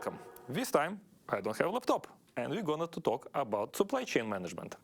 Welcome. This time I don't have a laptop, and we're going to talk about supply chain management.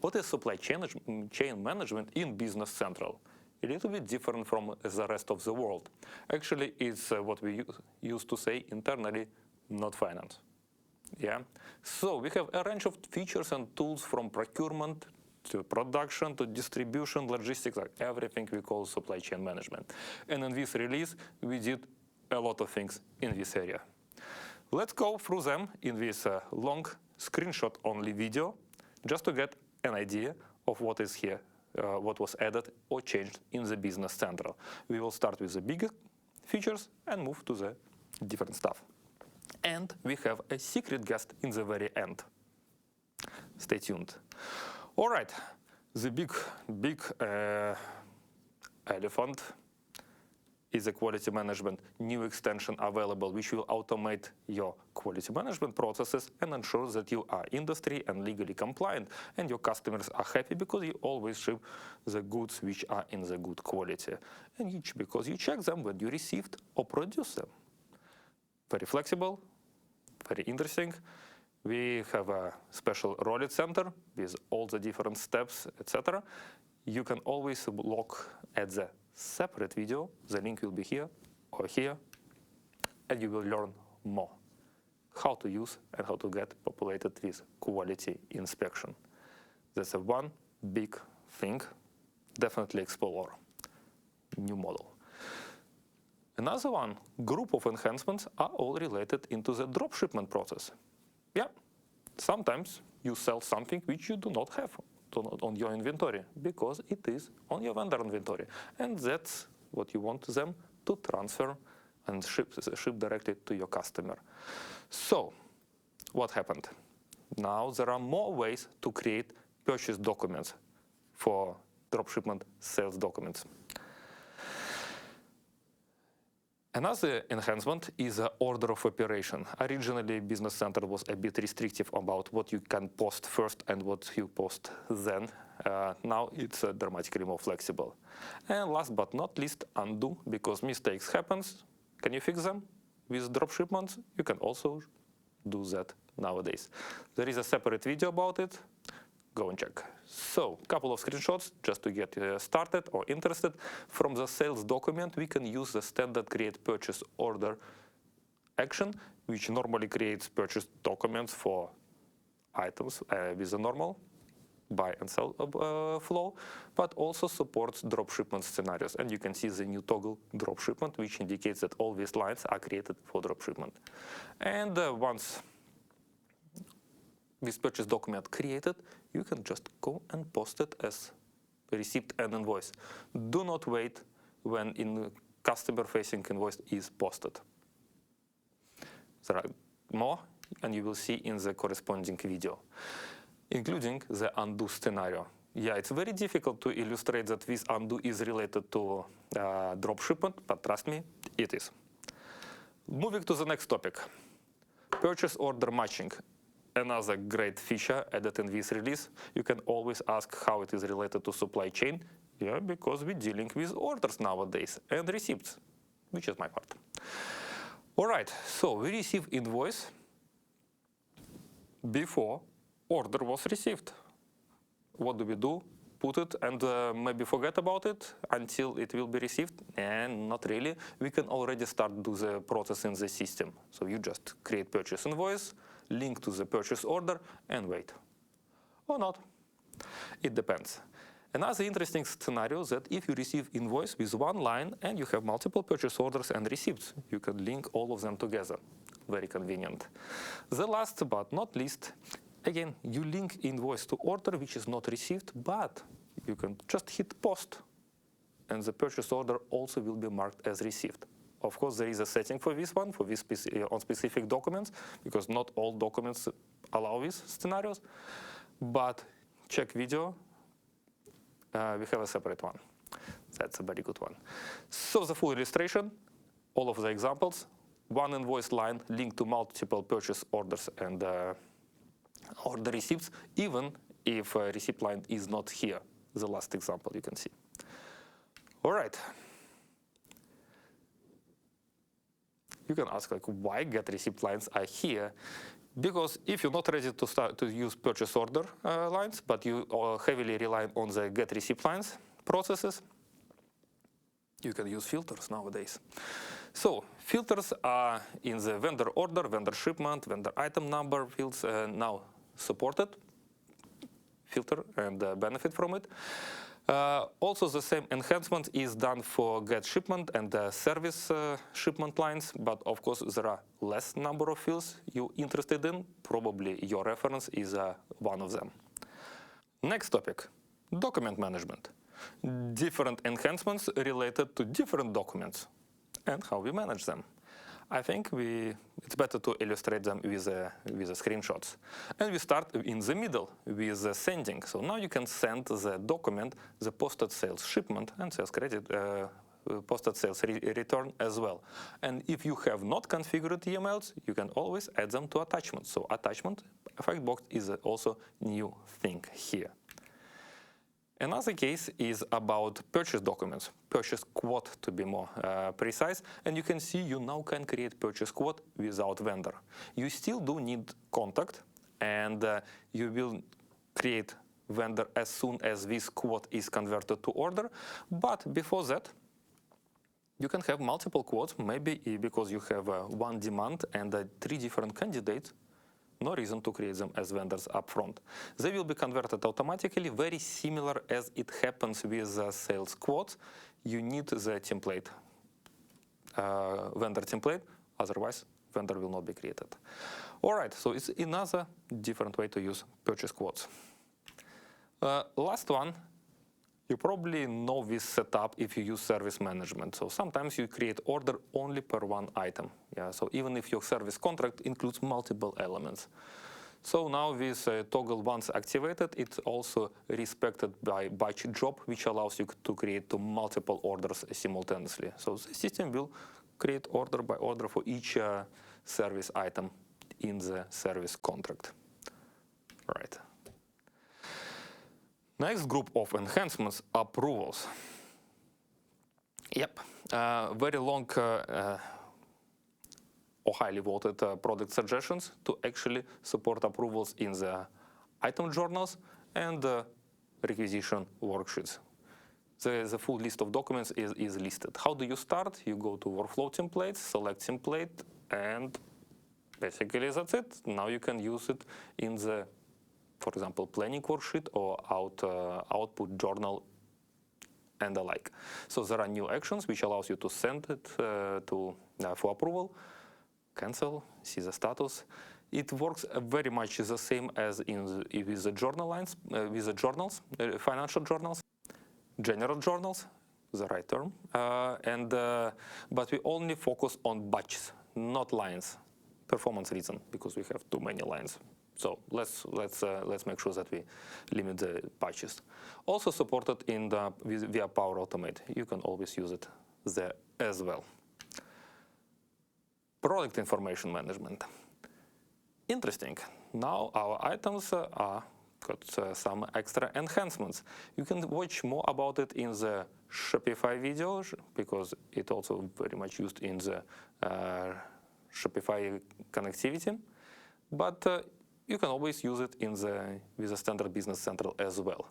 What is supply chain management in Business Central? A little bit different from the rest of the world. Actually, it's what we used to say internally, not finance. Yeah. So we have a range of features and tools from procurement to production to distribution, logistics, like everything we call supply chain management. And in this release, we did a lot of things in this area. Let's go through them in this long screenshot-only video, just to get an idea of what is here, what was added or changed in the Business Central. We will start with the bigger features and move to the different stuff. And we have a secret guest in the very end. Stay tuned. All right, the big elephant is a quality management new extension available, which will automate your quality management processes and ensure that you are industry and legally compliant, and your customers are happy because you always ship the goods which are in the good quality, and because you check them when you received or produce them. Very flexible, very interesting. We have a special roulette center with all the different steps, etc. You can always look at the separate video. The link will be here or here, and you will learn more how to use and how to get populated with quality inspection. That's a one big thing. Definitely explore. New model. Another one group of enhancements are all related into the drop shipment process. Yeah, sometimes you sell something which you do not have on your inventory because it is on your vendor inventory, and that's what you want them to transfer and ship directly to your customer. So what happened? Now there are more ways to create purchase documents for dropshipment sales documents. Another enhancement is the order of operation. Originally, Business Center was a bit restrictive about what you can post first and what you post then. Now it's dramatically more flexible. And last but not least, undo, because mistakes happen. Can you fix them? With drop shipments, you can also do that nowadays. There is a separate video about it. Go and check. So, a couple of screenshots just to get started or interested. From the sales document, we can use the standard create purchase order action, which normally creates purchase documents for items with a normal buy and sell flow, but also supports drop shipment scenarios. And you can see the new toggle drop shipment, which indicates that all these lines are created for drop shipment. And once this purchase document created, you can just go and post it as receipt and invoice. Do not wait when in customer-facing invoice is posted. There are more, and you will see in the corresponding video, including the undo scenario. Yeah, it's very difficult to illustrate that this undo is related to drop shipment, but trust me, it is. Moving to the next topic, purchase order matching. Another great feature added in this release. You can always ask how it is related to supply chain. Yeah, because we're dealing with orders nowadays and receipts, which is my part. All right, so we receive invoice before order was received. What do? Put it and maybe forget about it until it will be received? And not really. We can already start do the process in the system. So you just create purchase invoice, link to the purchase order, and wait. Or not. It depends. Another interesting scenario is that if you receive invoice with one line and you have multiple purchase orders and receipts, you can link all of them together. Very convenient. The last but not least, again, you link invoice to order which is not received, but you can just hit post, and the purchase order also will be marked as received. Of course, there is a setting for this one, for this on specific documents, because not all documents allow these scenarios. But check video, we have a separate one. That's a very good one. So the full illustration, all of the examples, one invoice line linked to multiple purchase orders and order receipts, even if a receipt line is not here. The last example you can see. All right. you can ask, like, why get receipt lines are here? Because if you're not ready to start to use purchase order lines, but you are heavily rely on the get receipt lines processes, you can use filters nowadays. So filters are in the vendor order, vendor shipment, vendor item number fields now supported. Filter and benefit from it. Also, the same enhancement is done for get shipment and service shipment lines, but of course there are less number of fields you're interested in. Probably your reference is one of them. Next topic, document management. Different enhancements related to different documents and how we manage them. I think it's better to illustrate them with screenshots. And we start in the middle with sending. So now you can send the document, the posted sales shipment and sales credit, posted sales return as well. And if you have not configured emails, you can always add them to attachments. So attachment effect box is also new thing here. Another case is about purchase documents, purchase quote to be more precise, and you can see you now can create purchase quote without vendor. You still do need contact, and you will create vendor as soon as this quote is converted to order, but before that, you can have multiple quotes, maybe because you have one demand and 3 different candidates. No reason to create them as vendors upfront. They will be converted automatically, very similar as it happens with sales quotes. You need the template, vendor template, otherwise vendor will not be created. All right, so it's another different way to use purchase quotes. Last one, you probably know this setup if you use service management. So sometimes you create order only per one item. Yeah, so even if your service contract includes multiple elements. So now this toggle once activated, it's also respected by batch job, which allows you to create multiple orders simultaneously. So the system will create order by order for each service item in the service contract. Right. Next group of enhancements, approvals. Yep, very long or highly voted product suggestions to actually support approvals in the item journals and requisition worksheets. The full list of documents is listed. How do you start? You go to workflow templates, select template, and basically that's it. Now you can use it in the, for example, planning worksheet or output journal and the like. So there are new actions which allows you to send it for approval, cancel, see the status. It works very much the same as with the journal lines, with the journals, financial journals, general journals, the right term, but we only focus on batches, not lines. Performance reason, because we have too many lines. So let's make sure that we limit the patches. Also supported via Power Automate. You can always use it there as well. Product information management. Interesting. Now our items are got some extra enhancements. You can watch more about it in the Shopify video because it also very much used in the Shopify connectivity. But you can always use it with the standard Business Central as well.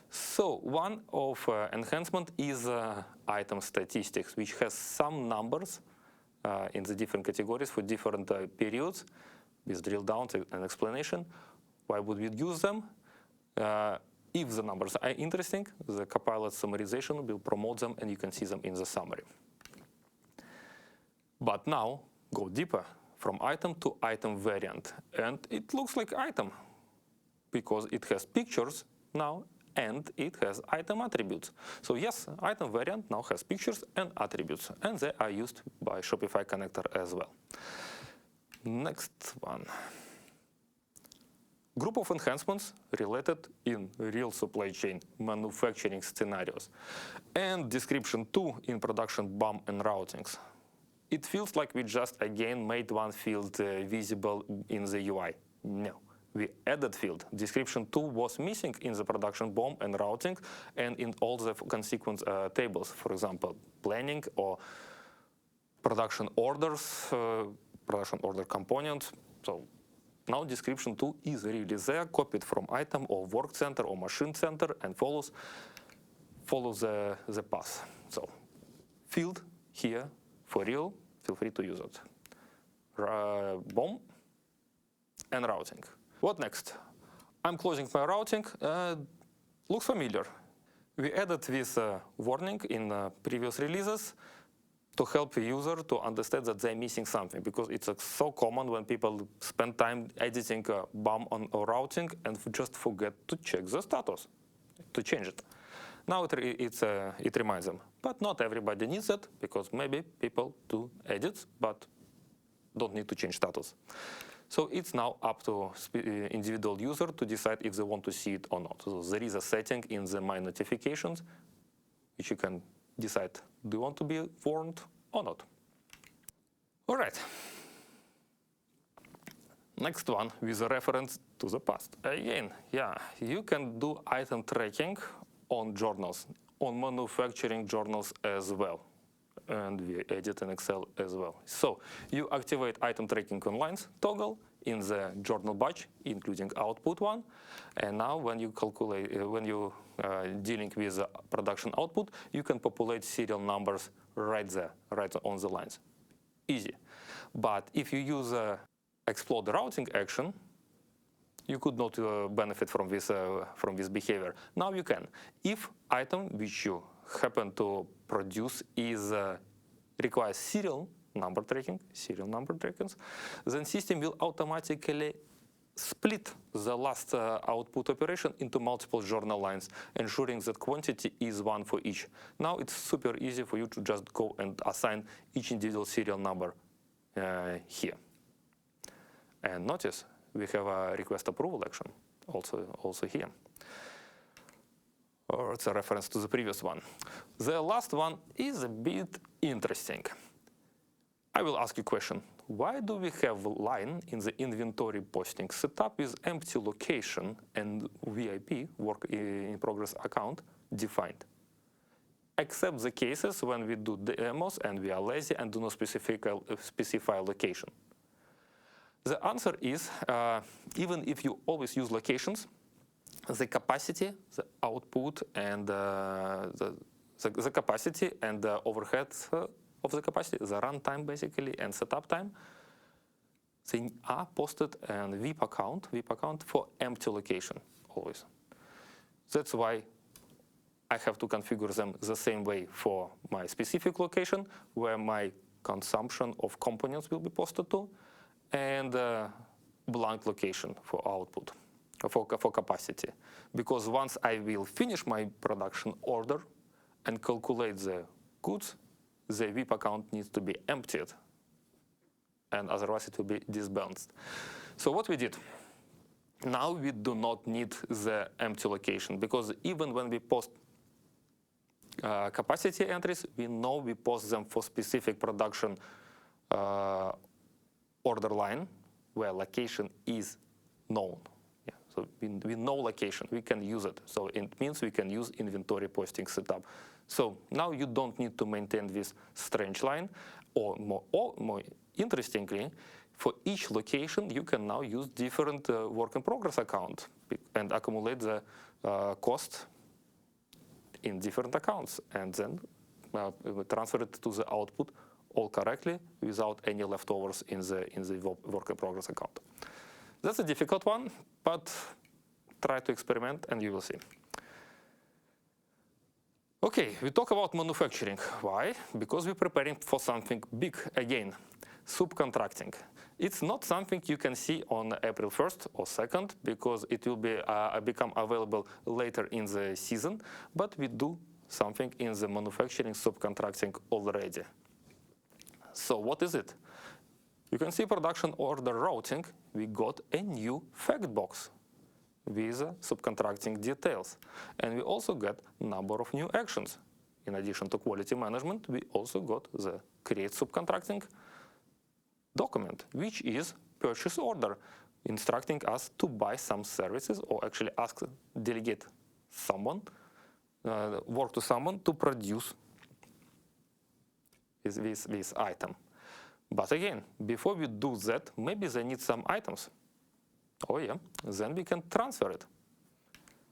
So one of enhancement is item statistics, which has some numbers in the different categories for different periods, with drill down and explanation. Why would we use them? If the numbers are interesting, the Copilot summarization will promote them and you can see them in the summary. But now, go deeper. From item to item variant. And it looks like item because it has pictures now and it has item attributes. So yes, item variant now has pictures and attributes, and they are used by Shopify connector as well. Next one. Group of enhancements related in real supply chain manufacturing scenarios. And description 2 in production BOM and routings. It feels like we just again made one field visible in the UI. No, we added field. Description 2 was missing in the production BOM and routing and in all the consequence tables, for example, planning or production orders, production order components. So now description 2 is really there, copied from item or work center or machine center, and follows the path. So field here for real, feel free to use it. BOM and routing. What next? I'm closing my routing. Looks familiar. We added this warning in previous releases to help the user to understand that they're missing something, because it's so common when people spend time editing a BOM on a routing and just forget to check the status, to change it. Now it reminds them. But not everybody needs it, because maybe people do edits but don't need to change status. So it's now up to individual user to decide if they want to see it or not. So there is a setting in the My Notifications which you can decide, do you want to be warned or not? All right. Next one with a reference to the past. Again, yeah, you can do item tracking on journals, on manufacturing journals as well. And we edit in Excel as well. So you activate item tracking on lines toggle in the journal batch, including output one. And now when you calculate, when you dealing with the production output, you can populate serial numbers right there, right on the lines. Easy. But if you use explode routing action, you could not benefit from this behavior. Now you can. If item which you happen to produce is requires serial number trackings, then system will automatically split the last output operation into multiple journal lines, ensuring that quantity is one for each. Now it's super easy for you to just go and assign each individual serial number here. And notice we have a request approval action also here. Or it's a reference to the previous one. The last one is a bit interesting. I will ask you a question. Why do we have a line in the inventory posting setup with empty location and VIP, work in progress account, defined? Except the cases when we do demos and we are lazy and do not specify location. The answer is, even if you always use locations, the capacity, the output, and the capacity and the overhead of the capacity, the runtime basically, and setup time, they are posted in VIP account for empty location always. That's why I have to configure them the same way for my specific location, where my consumption of components will be posted to, and blank location for output, for capacity. Because once I will finish my production order and calculate the goods, the VIP account needs to be emptied, and otherwise it will be disbalanced. So what we did, now we do not need the empty location, because even when we post capacity entries, we know we post them for specific production order line where location is known. Yeah, so we know location, we can use it. So it means we can use inventory posting setup. So now you don't need to maintain this strange line, or more interestingly, for each location you can now use different work in progress account and accumulate the cost in different accounts, and then transfer it to the output all correctly without any leftovers in the work in progress account. That's a difficult one, but try to experiment and you will see. Okay, we talk about manufacturing. Why? Because we're preparing for something big again, subcontracting. It's not something you can see on April 1st or 2nd, because it will be become available later in the season, but we do something in the manufacturing subcontracting already. So what is it? You can see production order routing. We got a new fact box with subcontracting details. And we also got a number of new actions. In addition to quality management, we also got the create subcontracting document, which is purchase order, instructing us to buy some services, or actually delegate someone, work to someone to produce this item. But again, before we do that, maybe they need some items. Oh yeah, then we can transfer it.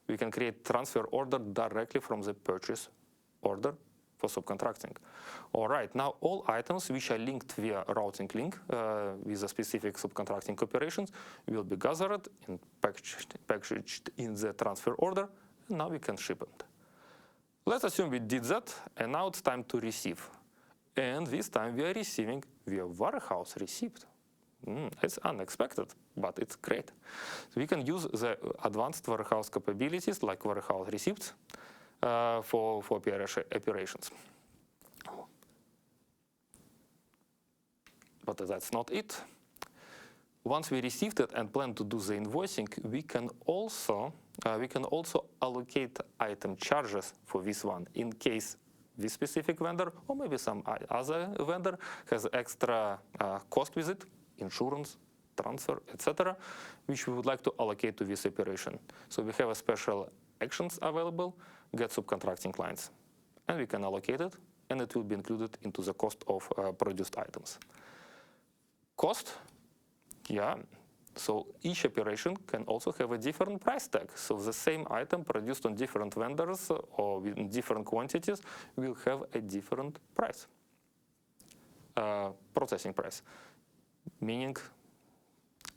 We can create transfer order directly from the purchase order for subcontracting. All right, now all items which are linked via routing link with a specific subcontracting operations will be gathered and packaged in the transfer order, and now we can ship it. Let's assume we did that, and now it's time to receive. And this time we are receiving via warehouse receipt. It's unexpected, but it's great. So we can use the advanced warehouse capabilities like warehouse receipts for operations. But that's not it. Once we received it and plan to do the invoicing, we can also allocate item charges for this one in case this specific vendor or maybe some other vendor has extra cost with it, insurance, transfer, etc., which we would like to allocate to this operation. So we have a special actions available, get subcontracting clients, and we can allocate it, and it will be included into the cost of produced items. Cost, yeah. So each operation can also have a different price tag. So the same item produced on different vendors or in different quantities will have a different price, processing price, meaning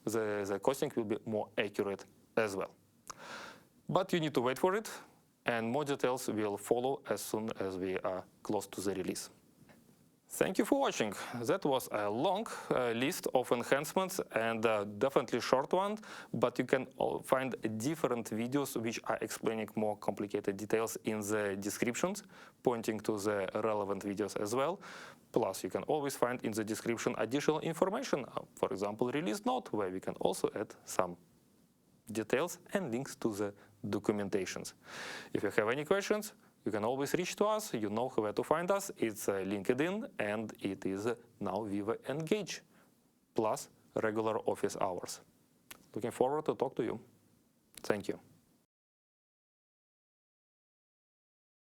the costing will be more accurate as well. But you need to wait for it, and more details will follow as soon as we are close to the release. Thank you for watching. That was a long list of enhancements and definitely short one, but you can find different videos which are explaining more complicated details in the descriptions, pointing to the relevant videos as well. Plus, you can always find in the description additional information, for example, release note, where we can also add some details and links to the documentations. If you have any questions, you can always reach to us. You know where to find us. It's LinkedIn, and it is now Viva Engage, plus regular office hours. Looking forward to talk to you. Thank you.